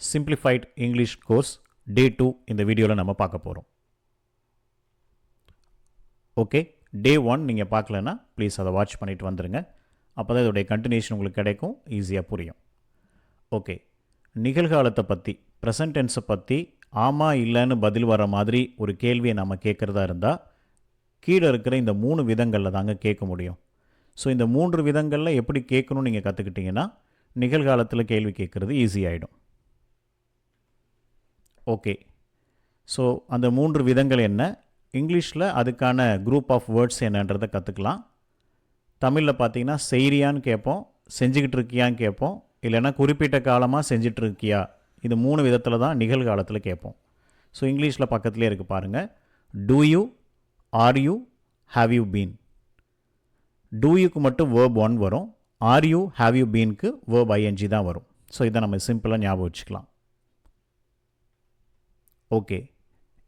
Simplified English course டே 2 இந்த வீடியோவில் நம்ம பார்க்க போகிறோம். ஓகே, டே 1 நீங்கள் பார்க்கலன்னா ப்ளீஸ் அதை வாட்ச் பண்ணிட்டு வந்துடுங்க. அப்போ தான் இதோடைய கண்டினியூஷன் உங்களுக்கு கிடைக்கும், ஈஸியாக புரியும். ஓகே, நிகழ்காலத்தை பற்றி, ப்ரெசன்ட் டென்ஸை பற்றி ஆமாம் இல்லைன்னு பதில் வர மாதிரி ஒரு கேள்வியை நம்ம கேட்குறதா இருந்தால் கீழே இருக்கிற இந்த 3 விதங்களில் தாங்க கேட்க முடியும். ஸோ இந்த 3 விதங்களில் எப்படி கேட்கணும்னு நீங்கள் கற்றுக்கிட்டிங்கன்னா நிகழ்காலத்தில் கேள்வி கேட்குறது ஈஸியாகிடும். ஓகே, ஸோ அந்த 3 விதங்கள் என்ன, இங்கிலீஷில் அதுக்கான குரூப் ஆஃப் வேர்ட்ஸ் என்னன்றதை கற்றுக்கலாம். தமிழில் பார்த்தீங்கன்னா செய்கிறியான்னு கேட்போம், செஞ்சுக்கிட்டு இருக்கியான்னு கேட்போம், இல்லைன்னா குறிப்பிட்ட காலமாக செஞ்சிட்டு இருக்கியா. இது 3 விதத்தில் தான் நிகழ்காலத்தில் கேட்போம். ஸோ இங்கிலீஷில் பக்கத்துலேயே இருக்குது பாருங்கள். Do you, are you, have you been. Do யூக்கு மட்டும் வேர்ப் 1 வரும், ஆர் யூ, ஹாவ் யூ பீனுக்கு வேர்ப் ஐஎன்ஜி தான் வரும். ஸோ இதை நம்ம சிம்பிளாக ஞாபகம் வச்சுக்கலாம். ஓகே,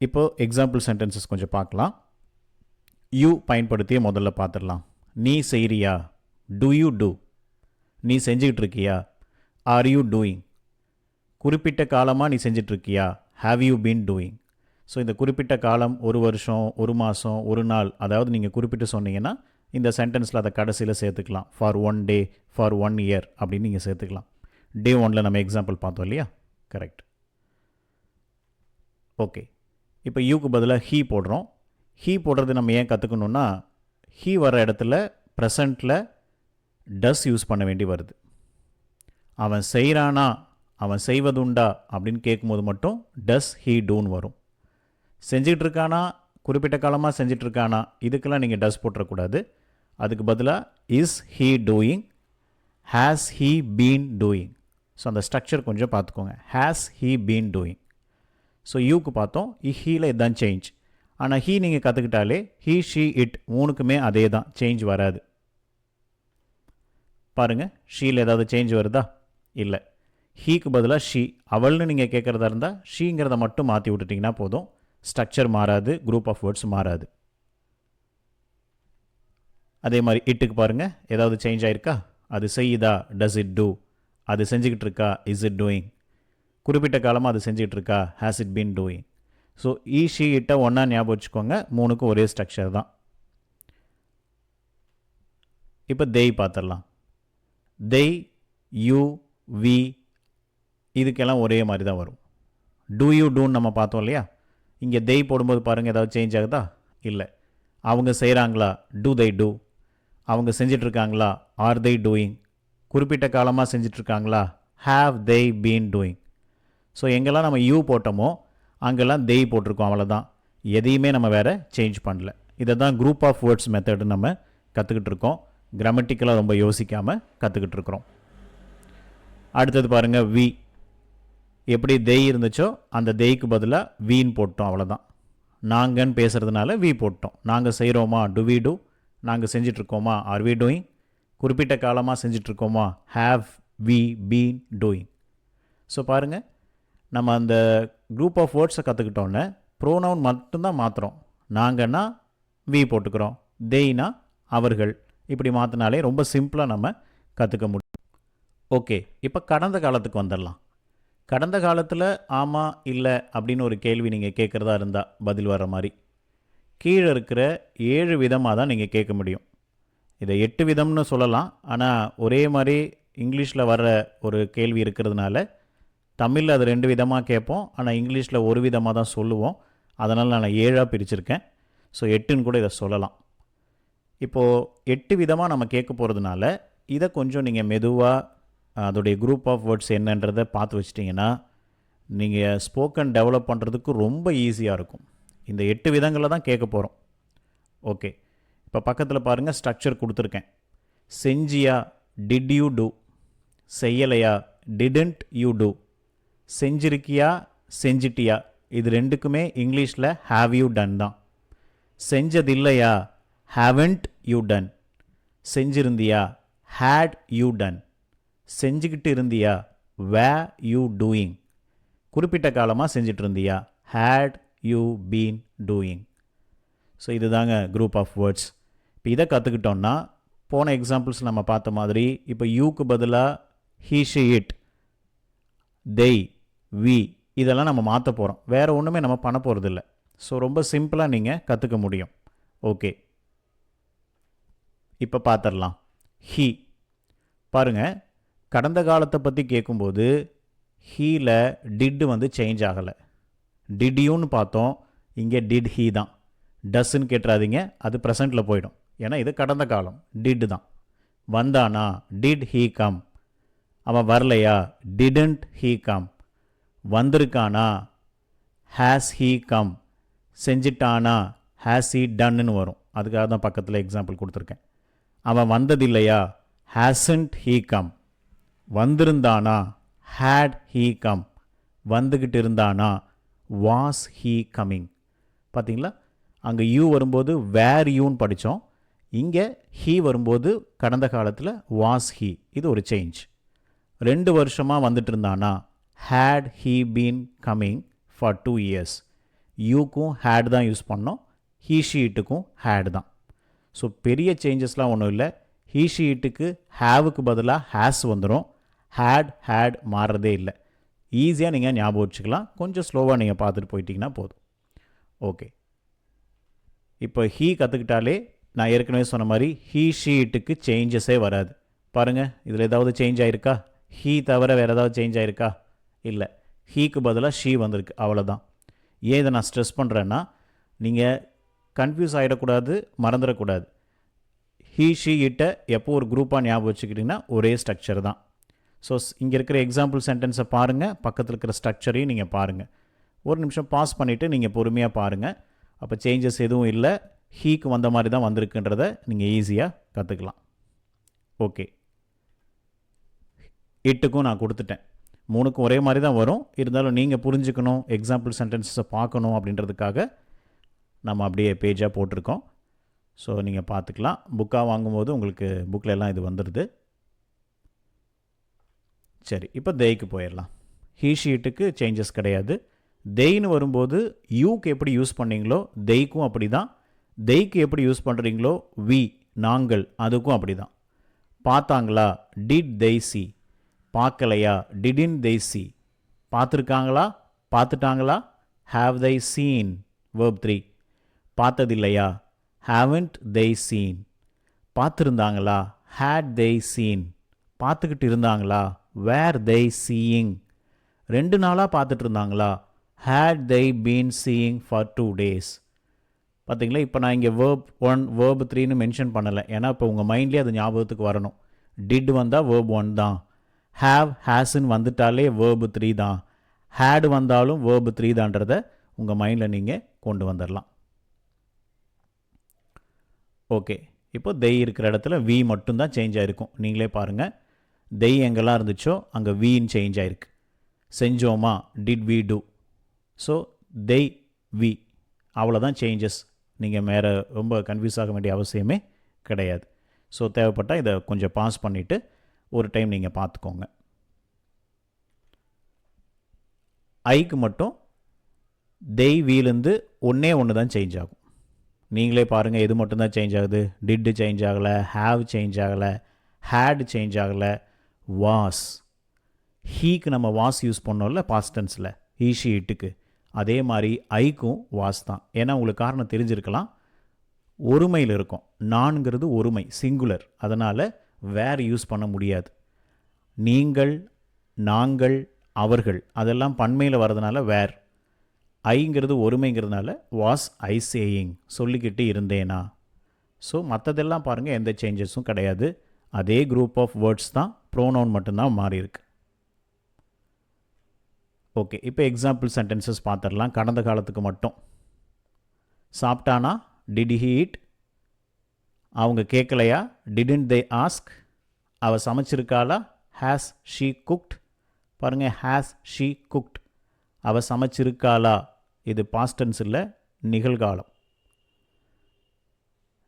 இப்போது எக்ஸாம்பிள் சென்டென்சஸ் கொஞ்சம் பார்க்கலாம். யூ பயன்படுத்தியே முதல்ல பார்த்துடலாம். நீ செய்கிறியா, டூ யூ டூ. நீ செஞ்சுக்கிட்டு இருக்கியா, ஆர் யூ டூயிங். குறிப்பிட்ட காலமாக நீ செஞ்சிட்ருக்கியா, have you been doing. So இந்த குறிப்பிட்ட காலம் 1 வருஷம், 1 மாதம், 1 நாள், அதாவது நீங்கள் குறிப்பிட்டு சொன்னீங்கன்னா இந்த சென்டென்ஸில் அதை கடைசியில் சேர்த்துக்கலாம். ஃபார் 1 டே, ஃபார் 1 இயர் அப்படின்னு நீங்கள் சேர்த்துக்கலாம். டே 1ல் நம்ம எக்ஸாம்பிள் பார்த்தோம் இல்லையா, கரெக்ட். ஓகே, இப்போ யூக்கு பதிலாக ஹீ போடுறோம். ஹீ போடுறது நம்ம ஏன் கற்றுக்கணுன்னா, ஹீ வர இடத்துல ப்ரெசண்ட்டில் டஸ் யூஸ் பண்ண வேண்டி வருது. அவன் செய்கிறானா, அவன் செய்வதுண்டா அப்படின்னு கேட்கும்போது மட்டும் டஸ் ஹீ டூன்னு வரும். செஞ்சிகிட்டு இருக்கானா, குறிப்பிட்ட காலமாக செஞ்சிட்ருக்கானா, இதுக்கெல்லாம் நீங்கள் டஸ் போட்டுறக்கூடாது. அதுக்கு பதிலாக is he doing, has he been doing. So அந்த ஸ்ட்ரக்சர் கொஞ்சம் பார்த்துக்கோங்க. Has he been doing. So யூக்கு பார்த்தோம், ஹீல இதுதான் சேஞ்ச். ஆனால் ஹீ நீங்கள் கற்றுக்கிட்டாலே ஹீ, ஷீ, இட் 3க்குமே அதே தான், சேஞ்ச் வராது. பாருங்கள், ஷீல ஏதாவது சேஞ்ச் வருதா? இல்லை. ஹீக்கு பதிலாக ஷீ, அவள்னு நீங்கள் கேட்குறதா இருந்தால் ஷீங்கிறத மட்டும் மாற்றி விட்டுட்டிங்கன்னா போதும். ஸ்ட்ரக்சர் மாறாது, குரூப் ஆஃப் வேர்ட்ஸ் மாறாது. அதே மாதிரி இட்டுக்கு பாருங்கள், ஏதாவது சேஞ்ச் ஆயிருக்கா? அது செய்யுதா, டஸ் இட் டூ. அது செஞ்சுக்கிட்டு இருக்கா, இஸ் இட் டூயிங். குறிப்பிட்ட காலமாக அது செஞ்சுக்கிட்டு இருக்கா, has it been doing. So he, she, இட்டை ஒன்றா ஞாபகம் வச்சுக்கோங்க, 3க்கும் ஒரே ஸ்ட்ரக்சர் தான். இப்போ தேய் பார்த்துடலாம். தேய், யூ, வி, இதுக்கெல்லாம் ஒரே மாதிரி தான் வரும். டூ யூ டூன்னு நம்ம பார்த்தோம் இல்லையா, இங்கே தேய் போடும்போது பாருங்கள் ஏதாவது சேஞ்ச் ஆகுதா? இல்லை. அவங்க செய்கிறாங்களா, டூ they டூ. அவங்க செஞ்சிட்ருக்காங்களா, ஆர் they டூயிங். குறிப்பிட்ட காலமாக செஞ்சிட்ருக்காங்களா, have they been doing. So எங்கெல்லாம் நம்ம யூ போட்டோமோ அங்கெல்லாம் தேய் போட்டிருக்கோம், அவ்வளோதான். எதையுமே நம்ம வேறு சேஞ்ச் பண்ணல. இதை தான் குரூப் ஆஃப் வேர்ட்ஸ் மெத்தடு நம்ம கற்றுக்கிட்டு இருக்கோம். கிராமட்டிக்கலாக ரொம்ப யோசிக்காமல் கற்றுக்கிட்டு இருக்கிறோம். அடுத்தது பாருங்கள், வி. எப்படி தேய் இருந்துச்சோ அந்த தேய்க்கு பதிலாக வீன் போட்டோம், அவ்வளோதான். நாங்கன்னு பேசுகிறதுனால வி போட்டோம். நாங்கள் செய்கிறோமா, டு வி டூ. நாங்கள் செஞ்சிட்ருக்கோமா, ஆர் வி டூயிங். குறிப்பிட்ட காலமாக செஞ்சிட்ருக்கோமா, have we been doing. So பாருங்கள், நம்ம அந்த குரூப் ஆஃப் வேர்ட்ஸை கற்றுக்கிட்டோன்னே ப்ரோனவுன் மட்டும்தான் மாற்றுறோம். நாங்கன்னா வி போட்டுக்கிறோம், தேய்னா அவர்கள். இப்படி மாற்றினாலே ரொம்ப சிம்பிளாக நம்ம கற்றுக்க முடியும். ஓகே, இப்போ கடந்த காலத்துக்கு வந்துடலாம். கடந்த காலத்தில் ஆமாம் இல்லை அப்படின்னு ஒரு கேள்வி நீங்கள் கேட்குறதா இருந்தால் பதில் வர மாதிரி கீழே இருக்கிற 7 விதமாக தான் நீங்கள் கேட்க முடியும். இதை 8 விதம்னு சொல்லலாம், ஆனால் ஒரே மாதிரி இங்கிலீஷில் வர்ற ஒரு கேள்வி இருக்கிறதுனால தமிழில் அது 2 விதமாக கேட்போம், ஆனால் இங்கிலீஷில் ஒரு விதமாக தான் சொல்லுவோம். அதனால் நான் 7ஆக பிரிச்சிருக்கேன். ஸோ 8ன்னு கூட இதை சொல்லலாம். இப்போது 8 விதமாக நம்ம கேட்க போகிறதுனால இதை கொஞ்சம் நீங்கள் மெதுவாக அதோடைய குரூப் ஆஃப் வேர்ட்ஸ் என்னன்றதை பார்த்து வச்சிட்டிங்கன்னா நீங்கள் ஸ்போக்கன் டெவலப் பண்ணுறதுக்கு ரொம்ப ஈஸியாக இருக்கும். இந்த 8 விதங்களில் தான் கேட்க போகிறோம். ஓகே, இப்போ பக்கத்தில் பாருங்கள், ஸ்ட்ரக்சர் கொடுத்துருக்கேன். செஞ்சியா, டிட் யூ டூ. செய்யலையா, டிடன்ட் யூ டூ. செஞ்சிருக்கியா, செஞ்சிட்டியா, இது 2க்குமே இங்கிலீஷில் ஹாவ் யூ டன் தான். செஞ்சதில்லையா, ஹாவன்ட் யூ டன். செஞ்சிருந்தியா, ஹேட் யூ டன். செஞ்சுக்கிட்டு இருந்தியா, வே யூ டூயிங். குறிப்பிட்ட காலமாக செஞ்சிட்டு இருந்தியா, had you been doing. So இது தாங்க குரூப் ஆஃப் வேர்ட்ஸ். இப்போ இதை கற்றுக்கிட்டோன்னா போன எக்ஸாம்பிள்ஸ் நம்ம பார்த்த மாதிரி இப்போ யூக்கு பதிலாக he, she, it, they, we இதெல்லாம் நம்ம மாற்ற போகிறோம். வேறு ஒன்றுமே நம்ம பண்ண போகிறது இல்லை. ஸோ ரொம்ப சிம்பிளாக நீங்கள் கற்றுக்க முடியும். ஓகே, இப்போ பார்த்துடலாம். ஹீ பாருங்கள், கடந்த காலத்தை பற்றி கேட்கும்போது ஹீல டிட் வந்து சேஞ்ச் ஆகலை. டிட் யூன்னு பார்த்தோம், இங்கே டிட் ஹீ தான். டஸ்ன்னு கேட்டுறாதீங்க, அது ப்ரெசண்ட்டில் போயிடும். ஏன்னா இது கடந்த காலம், டிட் தான். வந்தானா, டிட் ஹீ கம். அவன் வரலையா, டிடன்ட் ஹீ கம். வந்திருக்கானா, ஹேஸ் ஹீ கம். செஞ்சிட்டானா, ஹேஸ் ஹீ டன்னு வரும். அதுக்காக தான் பக்கத்தில் எக்ஸாம்பிள் கொடுத்துருக்கேன். அவன் வந்ததில்லையா, ஹேசன்ட் ஹீ கம். வந்திருந்தானா, ஹேட் ஹீ கம். வந்துக்கிட்டு இருந்தானா, வாஸ் ஹீ கம்மிங். பார்த்தீங்களா, அங்கே யூ வரும்போது வேர் யூன்னு படித்தோம். இங்கே ஹீ வரும்போது கடந்த காலத்தில் வாஸ் ஹீ. இது ஒரு சேஞ்ச். 2 வருஷமாக வந்துட்டு இருந்தானா, had he been coming for 2 years. யூக்கும் ஹேட் தான் யூஸ் பண்ணோம், ஹீ ஷீட்டுக்கும் ஹேட் தான். ஸோ பெரிய சேஞ்சஸ்லாம் ஒன்றும் இல்லை. ஹீ ஷீட்டுக்கு ஹேவுக்கு பதிலாக ஹேஸ் வந்துடும். ஹேட் மாறுறதே இல்லை. ஈஸியாக நீங்கள் ஞாபகம் வச்சுக்கலாம். கொஞ்சம் ஸ்லோவாக நீங்கள் பார்த்துட்டு போயிட்டீங்கன்னா போதும். ஓகே, இப்போ ஹீ கற்றுக்கிட்டாலே நான் ஏற்கனவே சொன்ன மாதிரி ஹீ ஷீட்டுக்கு சேஞ்சஸே வராது. பாருங்கள், இதில் ஏதாவது சேஞ்ச் ஆகிருக்கா? ஹீ தவிர வேறு ஏதாவது சேஞ்ச் ஆகிருக்கா? இல்லை, ஹீக்கு பதிலாக ஷீ வந்திருக்கு, அவ்வளோதான். ஏன் இதை நான் ஸ்ட்ரெஸ் பண்ணுறேன்னா, நீங்கள் கன்ஃபியூஸ் ஆகிடக்கூடாது, மறந்துடக்கூடாது. ஹீ ஷீ இட்டை எப்போ ஒரு குரூப்பாக ஞாபகம் வச்சுக்கிட்டிங்கன்னா ஒரே ஸ்ட்ரக்சர் தான். ஸோ இங்கே இருக்கிற எக்ஸாம்பிள் சென்டென்ஸை பாருங்கள், பக்கத்தில் இருக்கிற ஸ்ட்ரக்சரையும் நீங்கள் பாருங்கள். ஒரு நிமிஷம் பாஸ் பண்ணிவிட்டு நீங்கள் பொறுமையாக பாருங்கள். அப்போ சேஞ்சஸ் எதுவும் இல்லை, ஹீக்கு வந்த மாதிரி தான் வந்திருக்குன்றதை நீங்கள் ஈஸியாக கற்றுக்கலாம். ஓகே, இட்டுக்கும் நான் கொடுத்துட்டேன். 3க்கும் ஒரே மாதிரி தான் வரும். இருந்தாலும் நீங்கள் புரிஞ்சுக்கணும், எக்ஸாம்பிள் சென்டென்ஸை பார்க்கணும் அப்படின்றதுக்காக நம்ம அப்படியே பேஜாக போட்டிருக்கோம். ஸோ நீங்கள் பார்த்துக்கலாம். புக்காக வாங்கும்போது உங்களுக்கு புக்கில் எல்லாம் இது வந்துடுது. சரி, இப்போ தேய்க்கு போயிடலாம். ஹீ ஷீட்டுக்கு சேஞ்சஸ் கிடையாது. தேய்னு வரும்போது யூக்கு எப்படி யூஸ் பண்ணீங்களோ தேய்க்கும் அப்படி தான். தேய்க்கு எப்படி யூஸ் பண்ணுறீங்களோ வி நாங்கள் அதுக்கும் அப்படி தான். பார்த்தாங்களா, டிட் they see. பார்க்கலையா, didn't they see. பார்த்துருக்காங்களா, பார்த்துட்டாங்களா, have they seen. verb 3. பார்த்ததில்லையா, haven't they seen. பார்த்துருந்தாங்களா, had they seen. பார்த்துக்கிட்டு இருந்தாங்களா, were they seeing. 2 நாளாக பார்த்துட்டு இருந்தாங்களா, had they been seeing for 2 days. பார்த்தீங்களா, இப்போ நான் இங்கே verb 1 verb 3ன்னு மென்ஷன் பண்ணலை. ஏன்னா இப்போ உங்கள் மைண்ட்லேயே அது ஞாபகத்துக்கு வரணும். did வந்தால் verb 1 தான். have hasன்னு வந்துட்டாலே verb 3 தான். had வந்தாலும் verb 3 தான்றதை உங்கள் மைண்டில் நீங்கள் கொண்டு வந்துடலாம். ஓகே, இப்போ they இருக்கிற இடத்துல வி மட்டும்தான் சேஞ்ச் ஆகிருக்கும். நீங்களே பாருங்கள், they எங்கெல்லாம் இருந்துச்சோ அங்கே வின்னு சேஞ்ச் ஆகிருக்கு. செஞ்சோமா, did we do. So they we அவ்வளோதான் சேஞ்சஸ். நீங்கள் வேறு ரொம்ப கன்ஃபியூஸ் ஆக வேண்டிய அவசியமே கிடையாது. ஸோ தேவைப்பட்டால் இதை கொஞ்சம் பாஸ் பண்ணிவிட்டு ஒரு டைம் நீங்கள் பார்த்துக்கோங்க. ஐக்கு மட்டும் they வீலேருந்து ஒன்று தான் சேஞ்ச் ஆகும். நீங்களே பாருங்கள், எது மட்டும்தான் சேஞ்ச் ஆகுது. டிட்டு சேஞ்ச் ஆகலை, ஹாவ் சேஞ்ச் ஆகலை, ஹேட் சேஞ்ச் ஆகலை, வாஸ். ஹீக்கு நம்ம வாஸ் யூஸ் பண்ணோம்ல பாஸ்ட் டென்ஸில், ஹீ ஷீ இட்டுக்கு. அதே மாதிரி ஐக்கும் வாஸ் தான். ஏன்னா உங்களுக்கு காரணம் தெரிஞ்சிருக்கலாம், ஒருமையில் இருக்கும். நான்கிறது ஒருமை, சிங்குலர். அதனால் வேர் யூஸ் பண்ண முடியாது. நீங்கள், நாங்கள், அவர்கள் அதெல்லாம் பன்மையில் வரதுனால வேர். ஐங்கிறது ஒருமைங்கிறதுனால வாஸ் ஐ சேயிங், சொல்லிக்கிட்டு இருந்தேனா. ஸோ மற்றதெல்லாம் பாருங்கள், எந்த சேஞ்சஸும் கிடையாது. அதே குரூப் ஆஃப் வேர்ட்ஸ் தான், ப்ரோனவுன் மட்டும்தான் மாறி இருக்கு. ஓகே, இப்போ எக்ஸாம்பிள் சென்டென்சஸ் பார்த்துடலாம். கடந்த காலத்துக்கு மட்டும். சாப்பிட்டானா, டிட் ஹி ஈட். அவங்க கேட்கலையா, டிடன்ட் தே ஆஸ்க். அவள் சமைச்சிருக்காளா, ஹேஸ் ஷீ குக்ட். பாருங்கள், ஹேஸ் ஷீ குக்ட். அவள் சமைச்சிருக்காளா, இது பாஸ்ட் டென்ஸ் இல்லை, நிகழ்காலம்.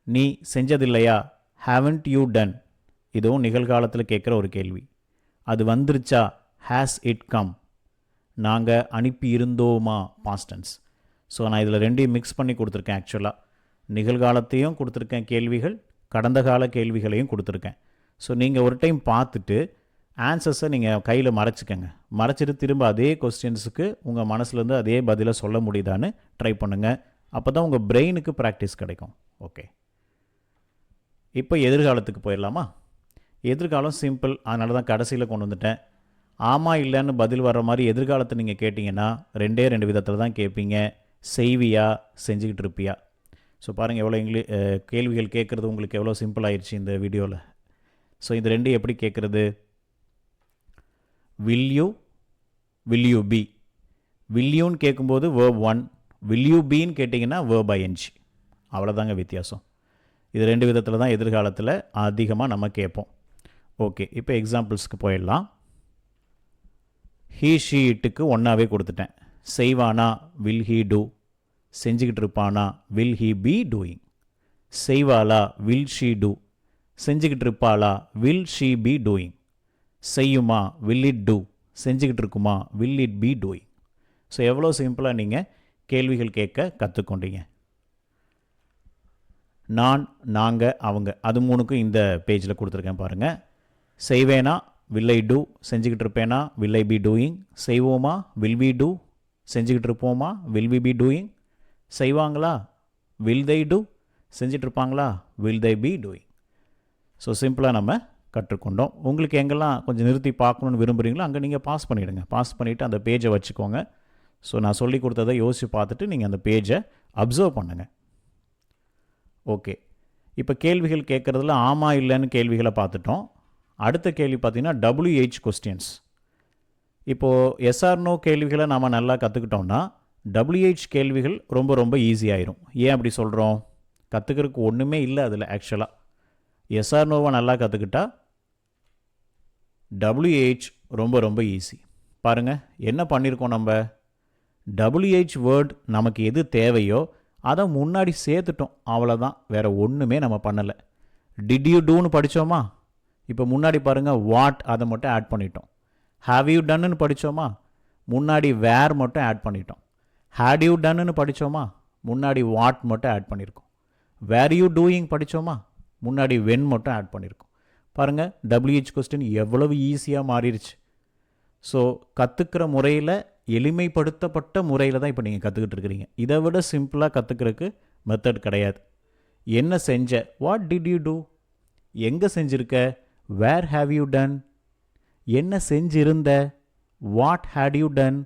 நீ செஞ்சதில்லையா, ஹேவன்ட் யூ டன். இதுவும் நிகழ்காலத்தில் கேட்குற ஒரு கேள்வி. அது வந்துருச்சா, ஹேஸ் இட் கம். நாங்கள் அனுப்பி இருந்தோமா, பாஸ்ட் டென்ஸ். ஸோ நான் இதில் ரெண்டையும் மிக்ஸ் பண்ணி கொடுத்துருக்கேன். ஆக்சுவலாக நிகழ்காலத்தையும் கொடுத்துருக்கேன் கேள்விகள், கடந்த கால கேள்விகளையும் கொடுத்துருக்கேன். ஸோ நீங்கள் ஒரு டைம் பார்த்துட்டு ஆன்சர்ஸை நீங்கள் கையில் மறைச்சிக்கங்க. மறைச்சிட்டு திரும்ப அதே கொஸ்டின்ஸுக்கு உங்கள் மனசுலேருந்து அதே பதிலை சொல்ல முடியுதான்னு ட்ரை பண்ணுங்கள். அப்போ தான் உங்கள் பிரெயினுக்கு ப்ராக்டிஸ் கிடைக்கும். ஓகே, இப்போ எதிர்காலத்துக்கு போயிடலாமா? எதிர்காலம் சிம்பிள், அதனால தான் கடைசியில் கொண்டு வந்துட்டேன். ஆமாம் இல்லைன்னு பதில் வர்ற மாதிரி எதிர்காலத்தை நீங்கள் கேட்டிங்கன்னா 2 விதத்தில் தான் கேட்பீங்க. செய்வியா, செஞ்சுக்கிட்டு இருப்பியா? ஸோ பாருங்கள் எவ்வளோ கேள்விகள் கேட்குறது உங்களுக்கு எவ்வளோ சிம்பிள் ஆயிடுச்சு இந்த வீடியோவில். ஸோ இந்த 2 எப்படி கேட்குறது? Will you B. வில் யூன்னு கேட்கும்போது verb 1, வில் யூ பீன்னு கேட்டிங்கன்னா verb ing. அவ்வளோதாங்க வித்தியாசம். இது 2 விதத்தில் தான் எதிர்காலத்தில் அதிகமாக நம்ம கேட்போம். ஓகே, இப்போ எக்ஸாம்பிள்ஸ்க்கு போயிடலாம். ஹீ ஷீ இட்டுக்கு ஒன்றாவே கொடுத்துட்டேன். செய்வானா, வில் ஹீ டூ. செஞ்சுக்கிட்டு இருப்பானா, வில் ஹீ பி டூயிங். செய்வாளா, வில் ஷீ டூ. செஞ்சுக்கிட்டு இருப்பாளா, வில் ஷீ பி டூயிங். செய்யுமா, வில் இட் டூ. செஞ்சுக்கிட்டு இருக்குமா, will it be doing. So எவ்வளோ சிம்பிளாக நீங்கள் கேள்விகள் கேட்க கற்றுக்கொண்டீங்க. நான், நாங்கள், அவங்க, அது 3க்கும் இந்த பேஜில் கொடுத்துருக்கேன் பாருங்கள். செய்வேனா, வில் ஐ டூ. செஞ்சுக்கிட்டு இருப்பேனா, வில் ஐ பி டூயிங். செய்வோமா, வில் வி டூ. செஞ்சுக்கிட்டு இருப்போமா, வில் வி பி டூயிங். செய்வாங்களா, வில் they டூ. செஞ்சுட்டு இருப்பாங்களா, will they B doing. So சிம்பிளாக நம்ம கற்றுக்கொண்டோம். உங்களுக்கு எங்கெல்லாம் கொஞ்சம் நிறுத்தி பார்க்கணுன்னு விரும்புகிறீங்களோ அங்கே நீங்கள் பாஸ் பண்ணிவிடுங்க. பாஸ் பண்ணிவிட்டு அந்த பேஜை வச்சுக்கோங்க. ஸோ நான் சொல்லி கொடுத்ததை யோசித்து பார்த்துட்டு நீங்கள் அந்த பேஜை அப்சர்வ் பண்ணுங்கள். ஓகே, இப்போ கேள்விகள் கேட்குறதுல ஆமாம் இல்லைன்னு கேள்விகளை பார்த்துட்டோம். அடுத்த கேள்வி பார்த்திங்கன்னா WH கொஸ்டின்ஸ். இப்போது எஸ்ஆர்னோ கேள்விகளை நாம் நல்லா கற்றுக்கிட்டோம்னா WH கேள்விகள் ரொம்ப ரொம்ப ஈஸியாயிரும். ஏன் அப்படி சொல்கிறோம்? கற்றுக்கிறதுக்கு ஒன்றுமே இல்லை அதில். ஆக்சுவலாக எஸ்ஆர்னோவை நல்லா கற்றுக்கிட்டா WH ரொம்ப ரொம்ப ஈஸி. பாருங்கள் என்ன பண்ணியிருக்கோம் நம்ம. WH வேர்ட் நமக்கு எது தேவையோ அதை முன்னாடி சேர்த்துட்டோம். அவ்வளோதான், வேறு ஒன்றுமே நம்ம பண்ணலை. டிட் யூ டூன்னு படித்தோமா, இப்போ முன்னாடி பாருங்கள் வாட் அதை மட்டும் ஆட் பண்ணிட்டோம். ஹாவ் யூ டன்னு படித்தோமா, முன்னாடி வேர் மட்டும் ஆட் பண்ணிட்டோம். ஹேட் யூ டன்னு படித்தோமா, முன்னாடி வாட் மட்டும் ஆட் பண்ணியிருக்கோம். வேர் யூ டூயிங் படித்தோமா, முன்னாடி வென் மட்டும் ஆட் பண்ணியிருக்கோம். பாருங்கள் WH கொஸ்டின் எவ்வளவு ஈஸியாக மாறிடுச்சு. ஸோ கற்றுக்கிற முறையில் எளிமைப்படுத்தப்பட்ட முறையில் தான் இப்போ நீங்கள் கற்றுக்கிட்டு இருக்கிறீங்க. இதை விட சிம்பிளாக கற்றுக்கிறதுக்கு மெத்தட் கிடையாது. என்ன செஞ்ச, வாட் டிட் யூ டூ. எங்கே செஞ்சுருக்க, வேர் ஹேவ் யூ டன். என்ன செஞ்சிருந்த, வாட் ஹேட் யூ டன்.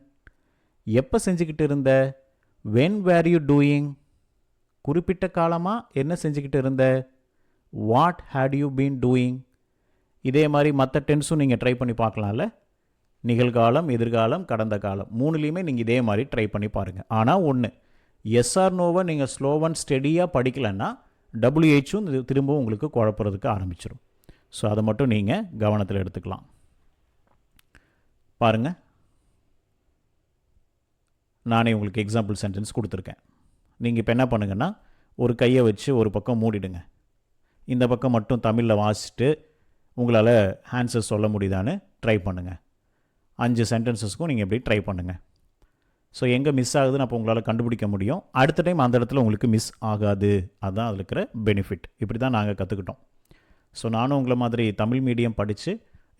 எப்போ செஞ்சுக்கிட்டு இருந்த, வென் வேர் யூ டூயிங். குறிப்பிட்ட காலமாக என்ன செஞ்சுக்கிட்டு இருந்த, what had you been doing. இதே மாதிரி மற்ற டென்ஸும் நீங்கள் ட்ரை பண்ணி பார்க்கலாம்ல. நிகழ்காலம், எதிர்காலம், கடந்த காலம் 3லையுமே நீங்கள் இதே மாதிரி ட்ரை பண்ணி பாருங்கள். ஆனால் ஒன்று, எஸ்ஆர்னோவை நீங்கள் ஸ்லோவ் அண்ட் ஸ்டெடியாக படிக்கலைன்னா WHும் திரும்பவும் உங்களுக்கு குழப்பறதுக்கு ஆரம்பிச்சிடும். ஸோ அதை மட்டும் நீங்கள் கவனத்தில் எடுத்துக்கலாம். பாருங்கள், நானே உங்களுக்கு எக்ஸாம்பிள் சென்டென்ஸ் கொடுத்துருக்கேன். நீங்கள் இப்போ என்ன பண்ணுங்கன்னா ஒரு கையை வச்சு ஒரு பக்கம் மூடிடுங்க. இந்த பக்கம் மட்டும் தமிழில் வாசிச்சுட்டு உங்களால் ஆன்சர் சொல்ல முடியுதான்னு ட்ரை பண்ணுங்கள். 5 சென்டென்சஸ்க்கும் நீங்கள் எப்படி ட்ரை பண்ணுங்கள். ஸோ எங்கே மிஸ் ஆகுதுன்னு அப்போ உங்களால் கண்டுபிடிக்க முடியும். அடுத்த டைம் அந்த இடத்துல உங்களுக்கு மிஸ் ஆகாது. அதுதான் அதில் இருக்கிற பெனிஃபிட். இப்படி தான் நாங்கள் கற்றுக்கிட்டோம். ஸோ நானும் உங்களை மாதிரி தமிழ் மீடியம் படித்து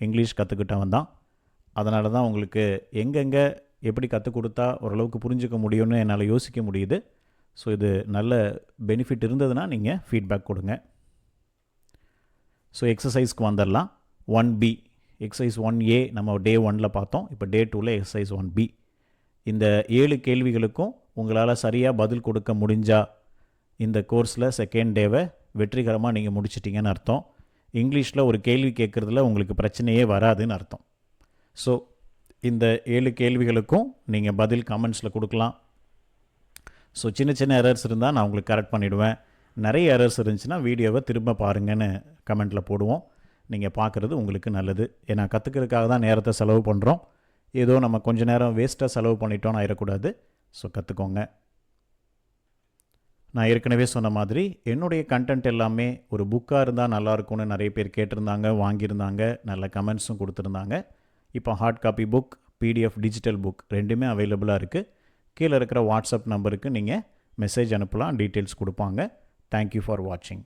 இங்கிலீஷ் கற்றுக்கிட்டவன் தான். அதனால தான் உங்களுக்கு எங்கெங்கே எப்படி கற்றுக் கொடுத்தா ஓரளவுக்கு புரிஞ்சுக்க முடியும்னு என்னால் யோசிக்க முடியுது. ஸோ இது நல்ல பெனிஃபிட் இருந்ததுன்னா நீங்கள் ஃபீட்பேக் கொடுங்க. ஸோ எக்ஸசைஸ்க்கு வந்துடலாம். 1B எக்ஸசைஸ் 1A நம்ம டே 1ல் பார்த்தோம். இப்போ டே 2ல் எக்ஸசைஸ் 1B. இந்த 7 கேள்விகளுக்கும் உங்களால் சரியாக பதில் கொடுக்க முடிஞ்சால் இந்த கோர்ஸில் செகண்ட் டேவை வெற்றிகரமாக நீங்கள் முடிச்சிட்டிங்கன்னு அர்த்தம். இங்கிலீஷில் ஒரு கேள்வி கேட்குறதுல உங்களுக்கு பிரச்சனையே வராதுன்னு அர்த்தம். ஸோ இந்த 7 கேள்விகளுக்கும் நீங்கள் பதில் கமெண்ட்ஸில் கொடுக்கலாம். ஸோ சின்ன சின்ன எரர்ஸ் இருந்தால் நான் உங்களுக்கு கரெக்ட் பண்ணிவிடுவேன். நிறைய எரர்ஸ் இருந்துச்சுன்னா வீடியோவை திரும்ப பாருங்கன்னு கமெண்ட்டில் போடுவோம். நீங்கள் பார்க்குறது உங்களுக்கு நல்லது. ஏன்னா கற்றுக்கிறதுக்காக தான் நேரத்தை செலவு பண்ணுறோம். ஏதோ நம்ம கொஞ்சம் நேரம் வேஸ்ட்டாக செலவு பண்ணிட்டோன்னு ஆயிடக்கூடாது. ஸோ கற்றுக்கோங்க. நான் ஏற்கனவே சொன்ன மாதிரி என்னுடைய கண்டென்ட் எல்லாமே ஒரு புக்காக இருந்தால் நல்லாயிருக்கும்னு நிறைய பேர் கேட்டிருந்தாங்க, வாங்கியிருந்தாங்க, நல்ல கமெண்ட்ஸும் கொடுத்துருந்தாங்க. இப்போ hard copy book, PDF digital book ரெண்டுமே அவைலபிளாக இருக்குது. கீழே இருக்கிற வாட்ஸ்அப் நம்பருக்கு நீங்கள் மெசேஜ் அனுப்பலாம், டீட்டெயில்ஸ் கொடுப்பாங்க. தேங்க்யூ ஃபார் வாட்சிங்.